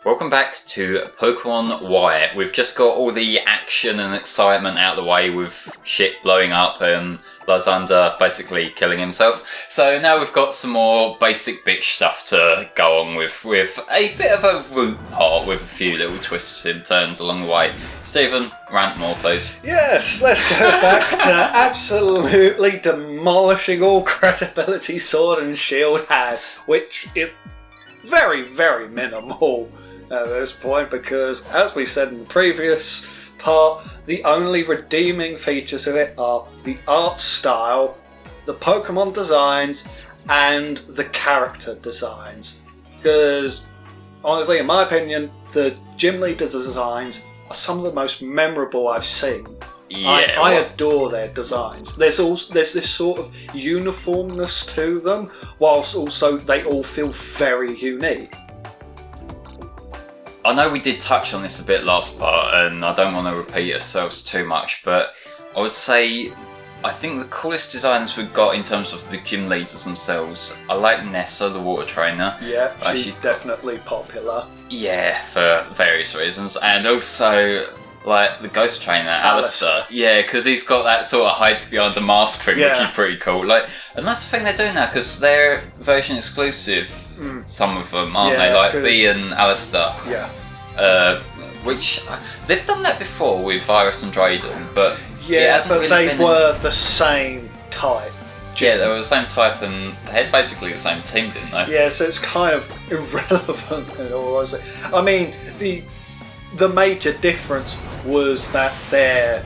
Welcome back to Pokémon Y. We've just got all the action and excitement out of the way with shit blowing up and Lysander basically killing himself. So now we've got some more basic bitch stuff to go on with a bit of a route part with a few little twists and turns along the way. Stephen, rant more please. Yes, let's go back to absolutely demolishing all credibility Sword and Shield had, which is very, very minimal at this point, because as we said in the previous part, the only redeeming features of it are the art style, the Pokemon designs, and the character designs. Because, honestly, in my opinion, the gym leader designs are some of the most memorable I've seen. Yeah, I adore their designs. There's this sort of uniformness to them, whilst also they all feel very unique. I know we did touch on this a bit last part, and I don't want to repeat ourselves too much, but I would say I think the coolest designs we've got in terms of the gym leaders themselves, I like Nessa, the water trainer. Yeah, she's definitely popular. Yeah, for various reasons, and also like the ghost trainer, Alistair. Yeah, because he's got that sort of hides behind the mask thing, which is pretty cool. Like, and that's the thing they're doing now, because they're version exclusive. Some of them, aren't they? Like B and Alistair. Yeah. Which they've done that before with Virus and Drayden, but but really they were the same type. Yeah, they were the same type, and they had basically the same team, didn't they? Yeah, so it's kind of irrelevant in all honesty. I mean, the major difference was that their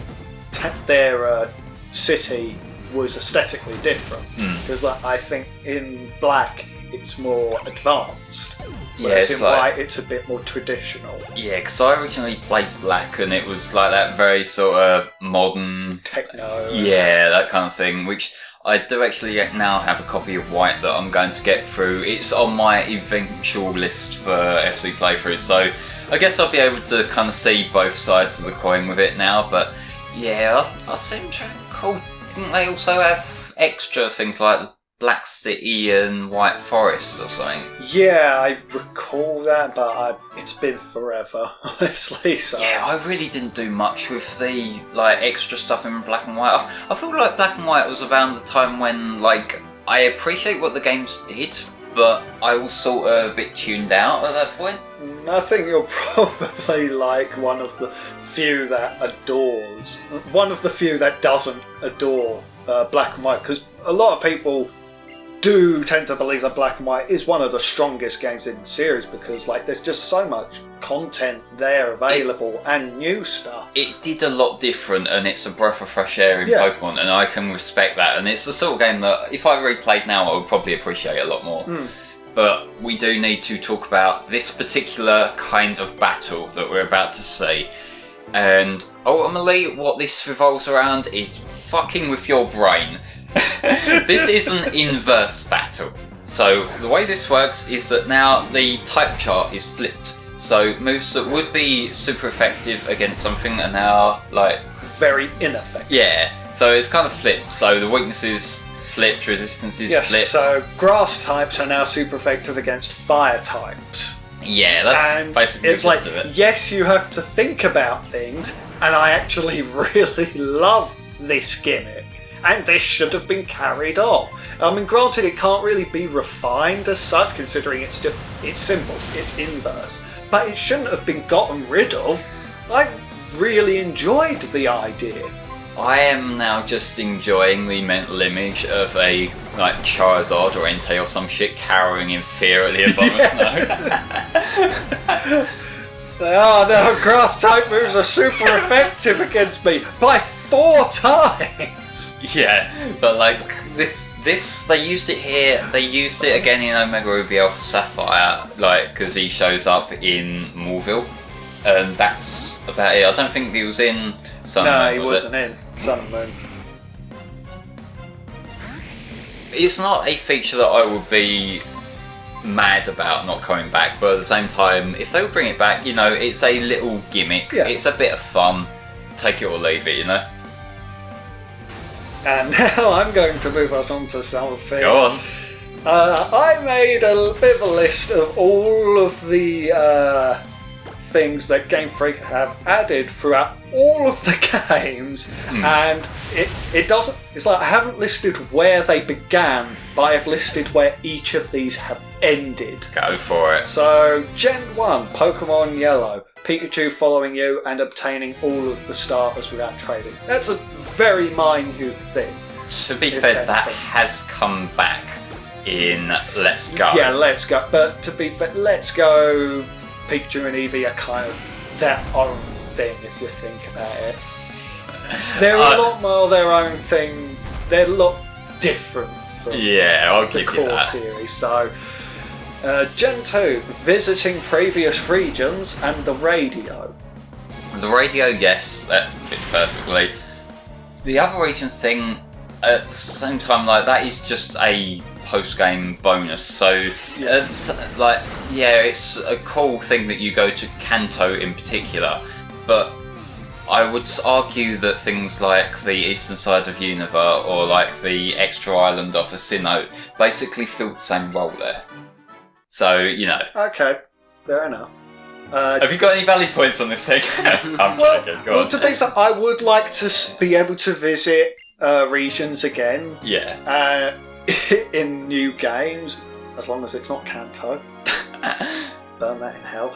city was aesthetically different, because I think in Black it's more advanced, whereas in White it's a bit more traditional. Yeah, because I originally played Black and it was like that very sort of modern techno. Yeah, that kind of thing, which I do actually now have a copy of White that I'm going to get through. It's on my eventual list for FC playthroughs, so I guess I'll be able to kind of see both sides of the coin with it now. But yeah, I seem to recall, didn't they also have extra things like Black City and White Forest or something? Yeah, I recall that, but it's been forever, honestly. So yeah, I really didn't do much with the like extra stuff in Black and White. I feel like Black and White was around the time when like I appreciate what the games did, but I was sort of a bit tuned out at that point. I think you're probably like one of the few that doesn't adore Black and White, because a lot of people do tend to believe that Black and White is one of the strongest games in the series, because like there's just so much content there available and new stuff. It did a lot different, and it's a breath of fresh air in Pokemon, and I can respect that. And it's the sort of game that if I replayed now, I would probably appreciate a lot more. But we do need to talk about this particular kind of battle that we're about to see. And ultimately, what this revolves around is fucking with your brain. This is an inverse battle. So the way this works is that now the type chart is flipped. So moves that would be super effective against something are now like very ineffective. Yeah, so it's kind of flipped. So the weaknesses flipped, resistances flipped. So grass types are now super effective against fire types. Yeah, that's basically the gist of it. Yes, you have to think about things, and I actually really love this gimmick. And this should have been carried on. I mean, granted, it can't really be refined as such, considering it's simple, it's inverse. But it shouldn't have been gotten rid of. I really enjoyed the idea. I am now just enjoying the mental image of a like Charizard or Entei or some shit cowering in fear at the Abomasnow. Oh no, grass type moves are super effective against me by 4 times! Yeah, but like this, they used it here, they used it again in Omega Ruby Alpha Sapphire, like, because he shows up in Moorville, and that's about it. I don't think he was in Sun and Moon. No, he wasn't in Sun and Moon. It's not a feature that I would be mad about not coming back, but at the same time, if they would bring it back, you know, it's a little gimmick, it's a bit of fun, take it or leave it, you know? And now I'm going to move us on to something Go on. I made a bit of a list of all of the things that Game Freak have added throughout all of the games, and it doesn't. It's like I haven't listed where they began, but I've listed where each of these have ended. Go for it. So, Gen 1, Pokemon Yellow, Pikachu following you and obtaining all of the starters without trading. That's a very minute thing. To be fair, that has come back in Let's Go. Yeah, Let's Go. But to be fair, Let's Go, Pikachu and Eevee are kind of their own thing if you think about it. They're a lot more their own thing. They're a lot different from the core series. So, Gen 2, visiting previous regions and the radio. The radio, yes, that fits perfectly. The other region thing, at the same time, like that is just a post-game bonus. So, it's a cool thing that you go to Kanto in particular, but I would argue that things like the eastern side of Unova or like the extra island off of Sinnoh basically fill the same role there. So, you know. Okay, fair enough. Have you got any valid points on this thing? I'm joking, go on. To be fair, I would like to be able to visit regions again. Yeah. In new games, as long as it's not Kanto. Burn that in hell.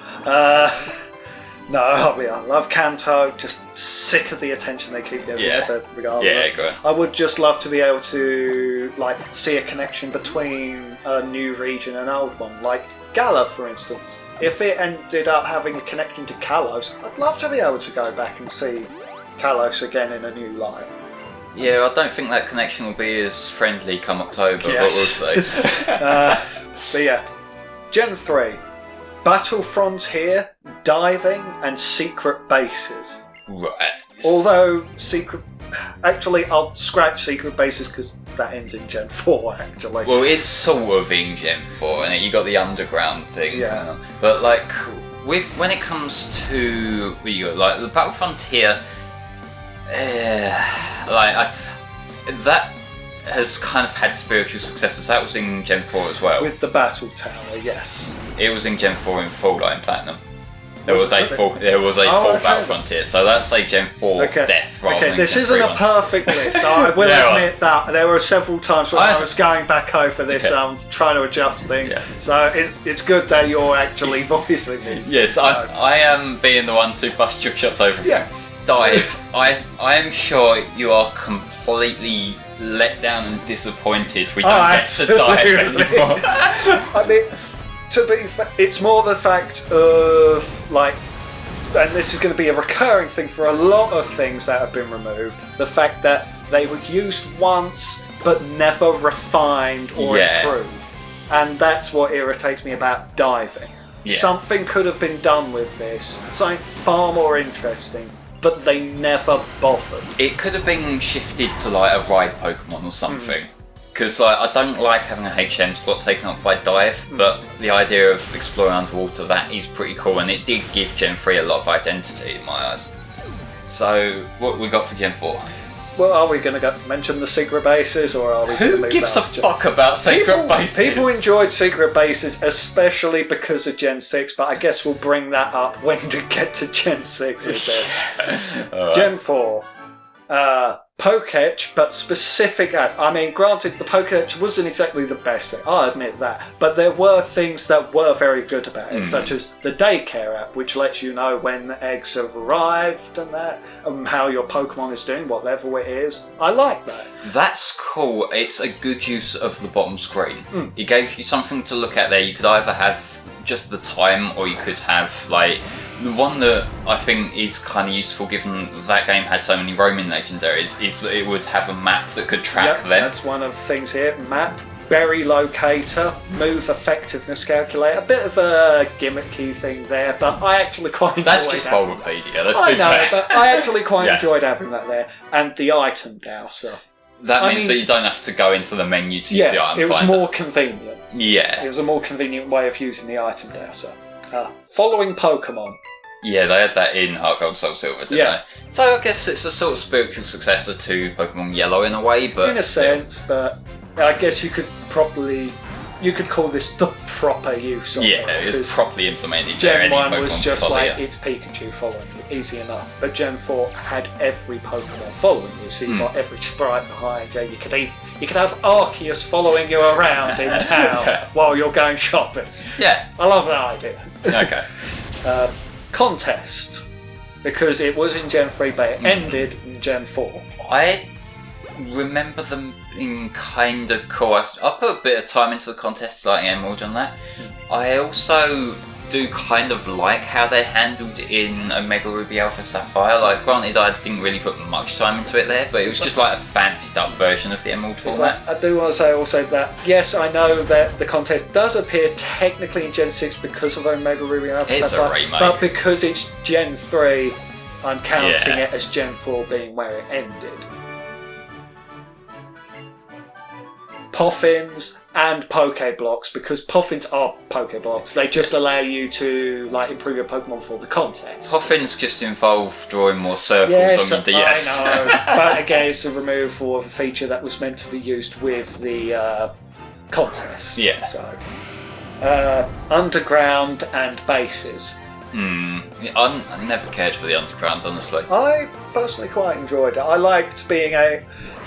No, I love Kanto, just sick of the attention they keep giving it, but regardless. Yeah, go on. I would just love to be able to see a connection between a new region and an old one, like Galar, for instance. If it ended up having a connection to Kalos, I'd love to be able to go back and see Kalos again in a new light. Yeah, I don't think that connection will be as friendly come October, but we'll see. But yeah, Gen 3. Battle Frontier, diving, and secret bases. Right. Although actually, I'll scratch secret bases because that ends in Gen 4. Actually, well, it's sort of in Gen 4, and you got the underground thing. Yeah. But when it comes to the Battle Frontier, that has kind of had spiritual successes. That was in Gen 4 as well. With the Battle Tower, yes. It was in Gen 4 in Full Line Platinum. There was a full Battle Frontier, so that's a Gen 4 death rather than this Gen isn't 3 a perfect list. I will admit that there were several times when I was going back over this, trying to adjust things. Yeah. So it's good that you're actually voicing these. Yes, so. I am being the one to bust your chops over. Yeah. Dive. I am sure you are completely let down and disappointed we don't get to dive anymore. I mean, to be fair, it's more the fact of and this is going to be a recurring thing for a lot of things that have been removed, the fact that they were used once but never refined or improved. And that's what irritates me about diving. Yeah. Something could have been done with this, something far more interesting, but they never bothered. It could have been shifted to a ride Pokemon or something. Because I don't like having a HM slot taken up by Dive, but the idea of exploring underwater, that is pretty cool, and it did give Gen 3 a lot of identity in my eyes. So, what we got for Gen 4? Well, are we going to mention the secret bases, or are we going to Who gives a fuck about secret bases? People enjoyed secret bases, especially because of Gen 6, but I guess we'll bring that up when we get to Gen 6 with this. Right. Gen 4. Poketch, but specific. I mean, granted, the Poketch wasn't exactly the best thing, I'll admit that, but there were things that were very good about it, such as the daycare app, which lets you know when the eggs have arrived and that, and how your Pokemon is doing, what level it is. I like that. That's cool. It's a good use of the bottom screen. It gave you something to look at there. You could either have just the time, or you could have the one that I think is kind of useful, given that game had so many roaming legendaries, is that it would have a map that could track them. That's one of the things here. Map, berry locator, move effectiveness calculator. A bit of a gimmicky thing there, but I actually quite enjoyed That's just Bulbapedia, let's be fair. But I actually quite enjoyed having that there. And the item dowser. That means that you don't have to go into the menu to use the item finder. It was more convenient. Yeah. It was a more convenient way of using the item dowser. Following Pokemon. Yeah, they had that in Heart Gold Soul Silver, didn't they? So I guess it's a sort of spiritual successor to Pokemon Yellow in a way, but... In a sense, but I guess you could probably you could call this the proper use of it. Yeah, it was properly implemented. Gen 1 was just like, it's Pikachu following you, easy enough. But Gen 4 had every Pokemon following you, so you got every sprite behind you. You could have Arceus following you around in town while you're going shopping. Yeah. I love that idea. Okay. Contest. Because it was in Gen 3, but it ended in Gen 4. I remember them being kind of cool. I put a bit of time into the contest, like Emerald on that. I also do kind of like how they handled in Omega Ruby Alpha Sapphire. Like, granted, I didn't really put much time into it there, but it was just like a fancied up version of the Emerald format. I do want to say also that, yes, I know that the contest does appear technically in Gen 6 because of Omega Ruby Alpha Sapphire. It's a remake. But because it's Gen 3, I'm counting it as Gen 4 being where it ended. Poffins and Pokeblocks, because Poffins are Pokeblocks. They just allow you to improve your Pokemon for the contest. Poffins just involve drawing more circles on the DS. I know. But again, it's the removal of a feature that was meant to be used with the contest. Yeah. So, underground and bases. I never cared for the underground, honestly. I personally quite enjoyed it. I liked being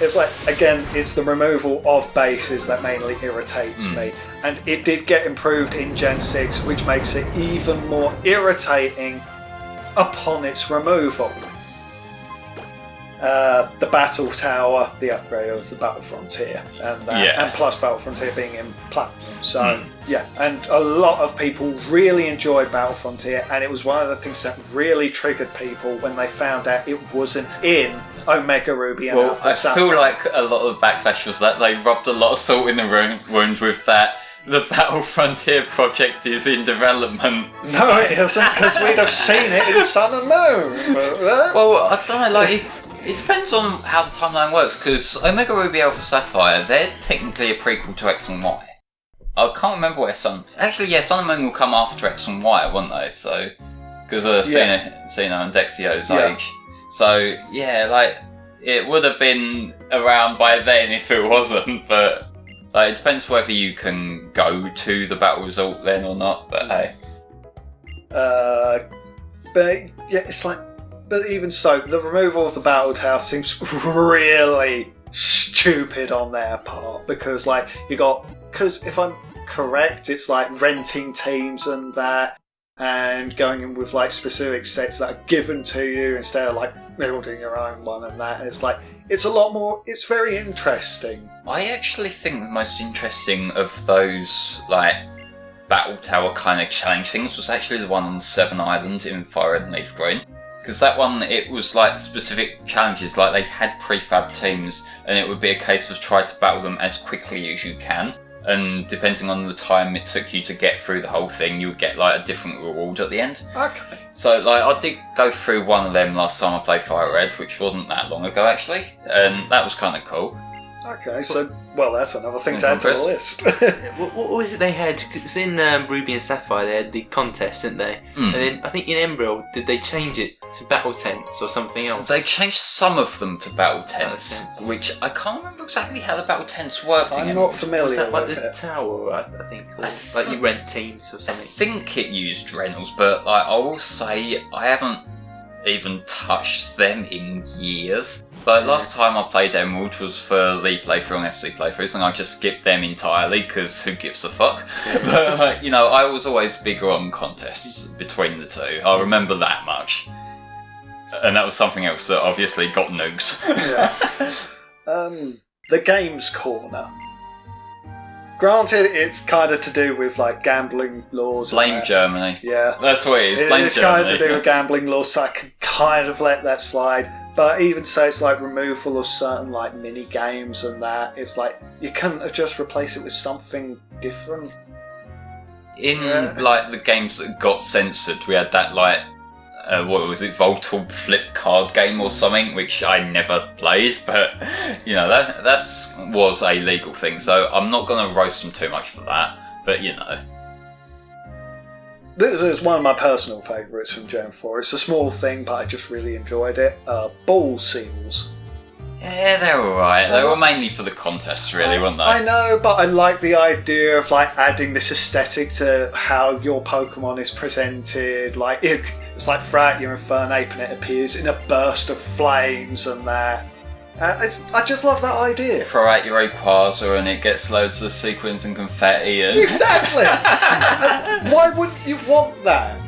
it's like, again, it's the removal of bases that mainly irritates me. And it did get improved in Gen 6, which makes it even more irritating upon its removal. The Battle Tower, the upgrade of the Battle Frontier, and plus Battle Frontier being in Platinum. So, and a lot of people really enjoyed Battle Frontier, and it was one of the things that really triggered people when they found out it wasn't in Omega Ruby and Alpha Sapphire. I feel like a lot of backlash was that they rubbed a lot of salt in the wound with that. The Battle Frontier project is in development. No, it isn't, because we'd have seen it in Sun and Moon. Well, I don't know, it depends on how the timeline works, because Omega Ruby Alpha Sapphire, they're technically a prequel to X and Y. I can't remember where Sun and Moon will come after X and Y, won't they? So, because of Xeno and Dexio's age. So, it would have been around by then if it wasn't, but it depends whether you can go to the battle result then or not, but hey. But even so, the removal of the Battle Tower seems really stupid on their part, because if I'm correct, it's like renting teams and that, and going in with specific sets that are given to you instead of building your own one, and that it's a lot more. It's very interesting. I actually think the most interesting of those Battle Tower kind of challenge things was actually the one on Seven Island in Fire Red and Leaf Green. Because that one, it was specific challenges, they had prefab teams, and it would be a case of try to battle them as quickly as you can. And depending on the time it took you to get through the whole thing, you would get a different reward at the end. Okay. So I did go through one of them last time I played Fire Red, which wasn't that long ago actually, and that was kind of cool. Okay, so that's another thing to add to the list. What was it they had? Because in Ruby and Sapphire they had the contest, didn't they? And then I think in Emerald, did they change it to battle tents or something else? They changed some of them to battle tents, which I can't remember exactly how the battle tents worked. I'm not familiar with it. Was that the tower, I think? Or you rent teams or something? I think it used rentals, but I will say I haven't even touched them in years. Last time I played Emerald was for League playthrough and FC playthroughs, and I just skipped them entirely because who gives a fuck? But I was always bigger on contests between the two. I remember that much, and that was something else that obviously got nuked. The Games Corner. Granted, it's kind of to do with gambling laws. Blame Germany. Yeah, that's what it is. Blame it's Germany. Kind of to do with gambling laws, so I can kind of let that slide. But even so, it's removal of certain mini games and that. It's you couldn't just replace it with something different. In the games that got censored, we had that what was it, Yveltal flip card game or something, which I never played, but that was a legal thing, so I'm not going to roast them too much for that, but This is one of my personal favourites from Gen 4. It's a small thing, but I just really enjoyed it. Ball seals. Yeah, they're alright. They were mainly for the contest, really, weren't they? I know, but I like the idea of like adding this aesthetic to how your Pokemon is presented. Like it's like throw out your Infernape and it appears in a burst of flames and that. I just love that idea. Throw out your Rayquaza and it gets loads of sequins and confetti. And... Exactly. Why wouldn't you want that?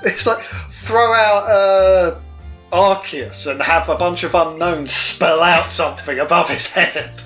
It's like throw out Arceus and have a bunch of unknowns spell out something above his head.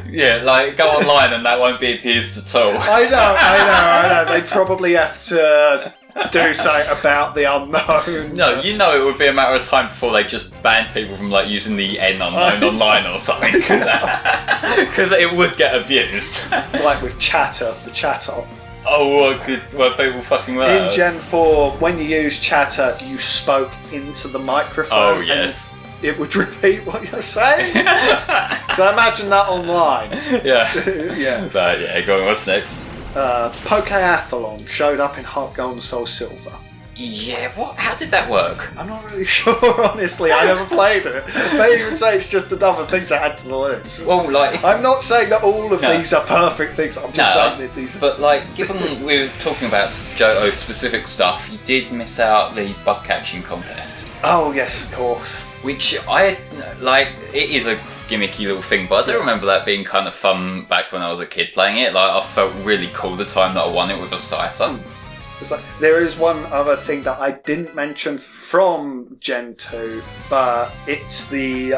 Yeah, like go online and that won't be abused at all. I know. They'd probably have to do something about the unknown. No, you know it would be a matter of time before they just banned people from like using the N unknown online or something. Because it would get abused. It's like with chatter for chatter. Oh, were people fucking with In Gen 4, when you use chatter, you spoke into the microphone. Oh, yes. And it would repeat what you're saying. So imagine that online. Yeah. Yeah. But yeah, go on, what's next? Pokeathlon showed up in Heart Gold and Soul Silver. Yeah, what? How did that work? I'm not really sure, honestly. I never played it. They even say it's just another thing to add to the list. Well, like... I'm not saying that all of these are perfect things. I'm just saying that these... But, like, given we were talking about Johto-specific stuff, you did miss out the bug catching contest. Oh, yes, of course. Which it is a gimmicky little thing, but I do remember that being kind of fun back when I was a kid playing it. Like, I felt really cool the time that I won it with a Cypher. It's like, there is one other thing that I didn't mention from Gen 2, but it's the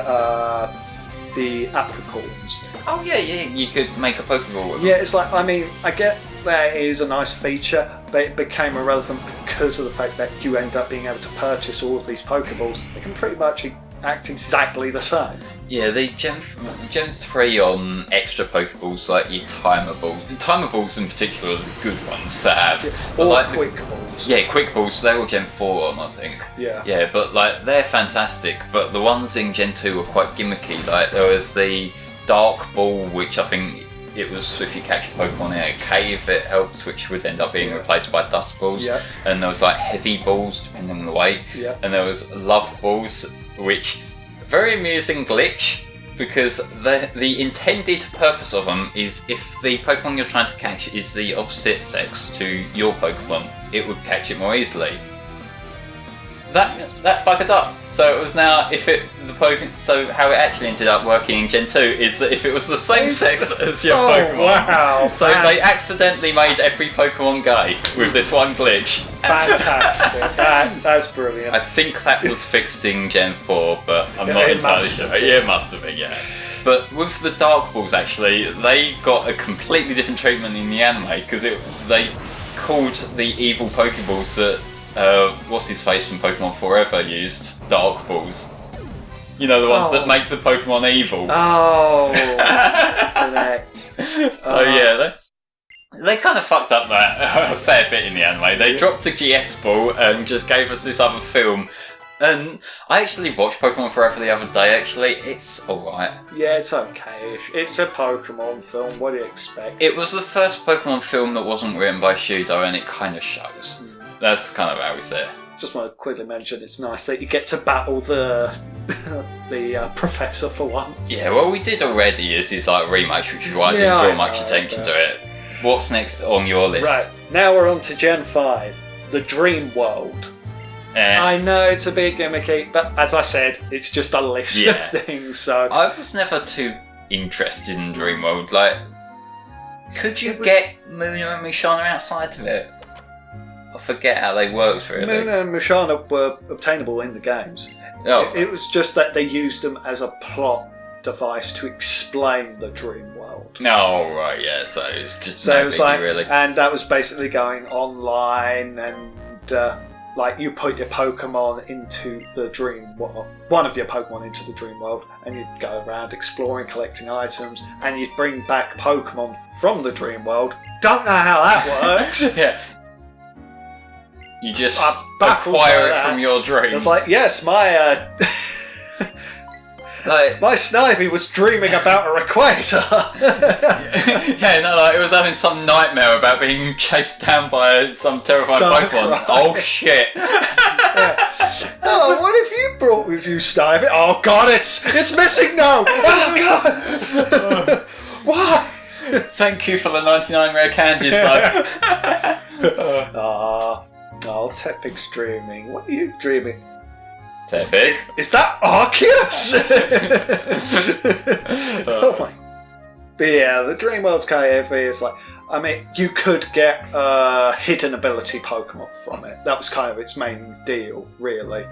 apricorns. Oh yeah, you could make a Pokeball with them. Yeah, it's like, I mean, I get that is a nice feature, but it became irrelevant because of the fact that you end up being able to purchase all of these Pokeballs. They can pretty much act exactly the same. Yeah, the Gen 3 on extra Pokeballs, like your Timer Balls. Timer Balls in particular are the good ones to have. Yeah. But Or like Quick Balls. Yeah, Quick Balls, they were Gen 4 on, I think. Yeah. Yeah, but like they're fantastic, but the ones in Gen 2 were quite gimmicky. Like there was the Dark Ball, which I think it was if you catch a Pokemon in a cave it helps, which would end up being replaced by Dusk Balls. Yeah. And there was like Heavy Balls, depending on the weight. Yeah. And there was Love Balls, which very amusing glitch, because the intended purpose of them is if the Pokemon you're trying to catch is the opposite sex to your Pokemon, it would catch it more easily. That buggered up. So it was now so how it actually ended up working in Gen 2 is that if it was the same sex as your Pokemon. Wow. So they accidentally made every Pokemon gay with this one glitch. Fantastic. That's brilliant. I think that was fixed in Gen 4, but I'm not entirely sure. Yeah, it must have been, yeah. But with the Dark Balls, actually, they got a completely different treatment in the anime, because they called the evil Pokeballs that what's his face from Pokemon Forever used, Dark Balls. You know, the ones that make the Pokemon evil. Oh. So yeah, they kind of fucked up that a fair bit in the anime. They dropped the GS Ball and just gave us this other film. And I actually watched Pokemon Forever the other day, actually. It's alright. Yeah, it's okay-ish. It's a Pokemon film, what do you expect? It was the first Pokemon film that wasn't written by Shudo, and it kind of shows. That's kind of how we say it. Just want to quickly mention it's nice that you get to battle the professor for once. Yeah, well, we did already. This is like a rematch, which is why I didn't draw much attention to it. What's next on your list? Right, now we're on to Gen 5, the Dream World. I know it's a bit gimmicky, but as I said, it's just a list of things. So I was never too interested in Dream World. Like, could you get Muna and Mushana outside of it? I forget how they worked, really. Muna and Mushana were obtainable in the games. Oh. It was just that they used them as a plot device to explain the Dream World. No, right, yeah. So it's just so it was like, really. And that was basically going online and. Like, you put your Pokemon into the Dream World, one of your Pokemon into the Dream World, and you'd go around exploring, collecting items, and you'd bring back Pokemon from the Dream World. Don't know how that works. Yeah. You just acquire it from your dreams. It's like, yes, my Like, my Snivy was dreaming about a Rayquaza. yeah, no, like it was having some nightmare about being chased down by some terrifying Pokemon. Right. Oh shit! Oh, what have you brought with you, Snivy? Oh God, it's missing now. Oh God, why? Thank you for the 99 rare candies, though. Oh, Tepig's dreaming. What are you dreaming? Tepig? Is that Arceus? Oh my. But yeah, the Dream World's KFV is like, I mean, you could get a hidden ability Pokemon from it. That was kind of its main deal, really.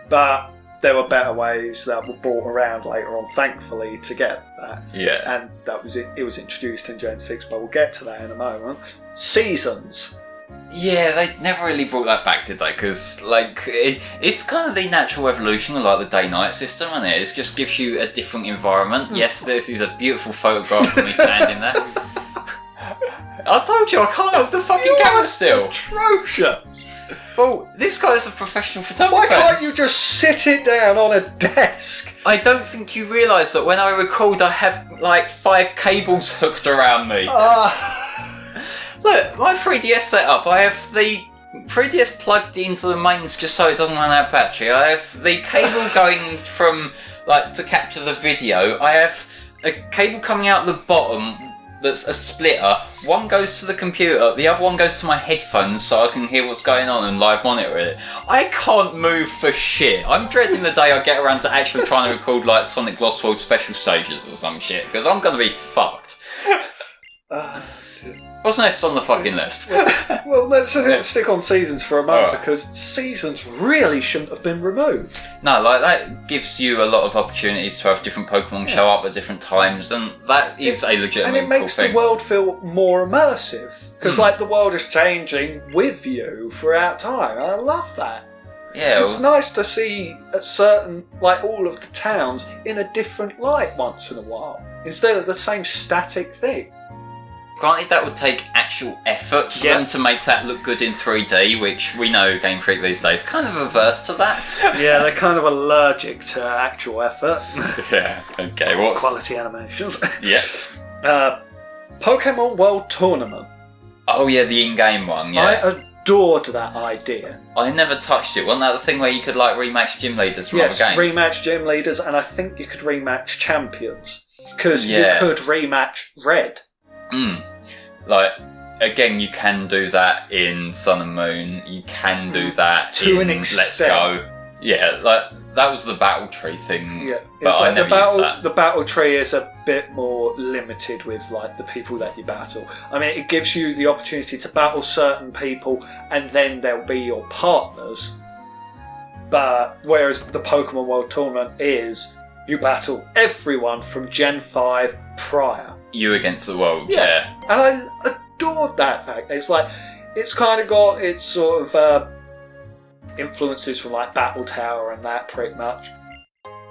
But there were better ways that were brought around later on, thankfully, to get that. Yeah. And that was it. It was introduced in Gen 6, but we'll get to that in a moment. Seasons. Yeah, they never really brought that back, did they? Because, like, it's kind of the natural evolution of, like, the day-night system, isn't it? It just gives you a different environment. Yes, this is a beautiful photograph of me standing there. I told you, I can't hold the fucking camera still. Atrocious. Well, this guy is a professional photographer. Why can't you just sit it down on a desk? I don't think you realise that when I record, I have, like, 5 cables hooked around me. Look, my 3DS setup, I have the 3DS plugged into the mains just so it doesn't run out of battery. I have the cable going from, like, to capture the video. I have a cable coming out the bottom that's a splitter. One goes to the computer, the other one goes to my headphones so I can hear what's going on and live monitor it. I can't move for shit. I'm dreading the day I get around to actually trying to record, like, Sonic Lost World special stages or some shit, because I'm going to be fucked. What's next on the fucking list? Well, let's stick on Seasons for a moment, because Seasons really shouldn't have been removed. No, like, that gives you a lot of opportunities to have different Pokemon show up at different times, and that is a legitimate And it makes cool thing. the world feel more immersive, because like the world is changing with you throughout time, and I love that. Yeah, It's nice to see certain, like all of the towns, in a different light once in a while, instead of the same static thing. granted, that would take actual effort for them to make that look good in 3D, which we know Game Freak these days kind of averse to that. Yeah, they're kind of allergic to actual effort. Yeah, okay, what's... Quality animations. Yeah. Pokémon World Tournament. Oh yeah, the in-game one, yeah. I adored that idea. I never touched it. Wasn't that the thing where you could like rematch gym leaders from other games? Rematch gym leaders, and I think you could rematch champions. Because you could rematch Red. Like, again, you can do that in Sun and Moon. You can do that to in an extent. Let's Go. Yeah, like that was the battle tree thing. Yeah, but it's I like never used that. The battle tree is a bit more limited with like the people that you battle. I mean, it gives you the opportunity to battle certain people, and then they'll be your partners. But whereas the Pokemon World Tournament is, you battle everyone from Gen 5 prior. You against the world, yeah. And I adored that fact. It's like, it's kind of got its sort of influences from like Battle Tower and that pretty much.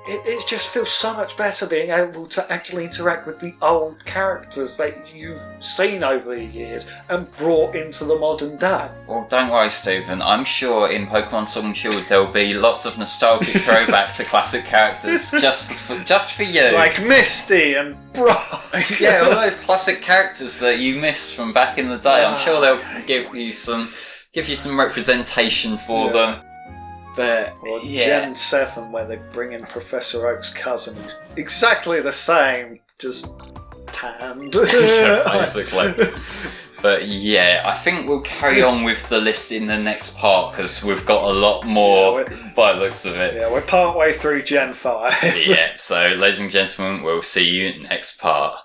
It just feels so much better being able to actually interact with the old characters that you've seen over the years and brought into the modern day. Well, don't worry, Stephen. I'm sure in Pokemon Sword and Shield there'll be lots of nostalgic throwback to classic characters just for you. Like Misty and Brock. Yeah, all those classic characters that you missed from back in the day. I'm sure they'll give you some representation for them. But or Gen 7, where they bring in Professor Oak's cousin, who's exactly the same, just tanned. Basically. But yeah, I think we'll carry on with the list in the next part, because we've got a lot more by the looks of it. Yeah, we're part way through Gen 5. Yeah, so ladies and gentlemen, we'll see you next part.